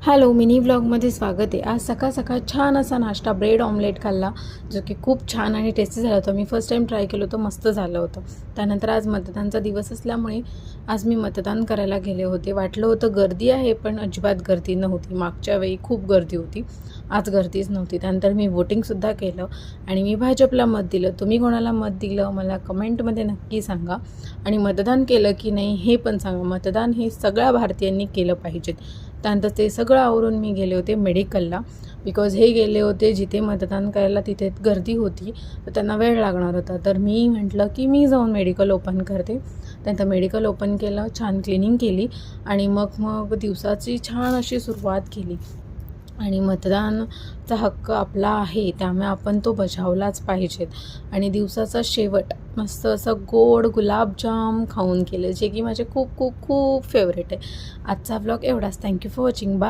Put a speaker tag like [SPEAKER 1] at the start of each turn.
[SPEAKER 1] Hello, mini व्लॉगमध्ये स्वागत आहे. आज सकाळ सकाळ छान असा नाश्ता ब्रेड ऑमलेट खाल्ला, जो की खूप छान आणि टेस्टी झाला होता. मी फर्स्ट टाईम ट्राय केलं होतं, मस्त झालं होतं. त्यानंतर आज मतदानचा दिवस असल्यामुळे आज मी मतदान करायला गेले होते. वाटलं होतं गर्दी आहे, पण अजिबात गर्दी नव्हती. मागच्या वेळी खूप गर्दी होती, आज गर्दीच नव्हती. त्यानंतर मी वोटिंगसुद्धा केलं आणि मी भाजपला मत दिलं. तुम्ही कोणाला मत दिलं मला कमेंटमध्ये नक्की सांगा आणि मतदान केलं की नाही हे पण सांगा. मतदान हे सगळ्या भारतीयांनी केलं पाहिजेत. त्यानंतर ते सगळं आवरून मी गेले होते मेडिकलला, बिकॉज हे गेले होते जिथे मतदान करायला तिथे गर्दी होती, तर त्यांना वेळ लागणार होता. तर मी म्हटलं की मी जाऊन मेडिकल ओपन करते. त्यानंतर मेडिकल ओपन केलं, छान क्लिनिंग केली आणि मग दिवसाची छान अशी सुरुवात केली. आणि मतदानचा हक्क आपला आहे, त्यामुळे आपण तो बजावलाच पाहिजेत. आणि दिवसाचा शेवट मस्त असं गोड गुलाबजाम खाऊन केलं, जे की माझे खूप खूप खूप फेवरेट आहे. आजचा व्लॉग एवढाच. Thank you for watching. बाय.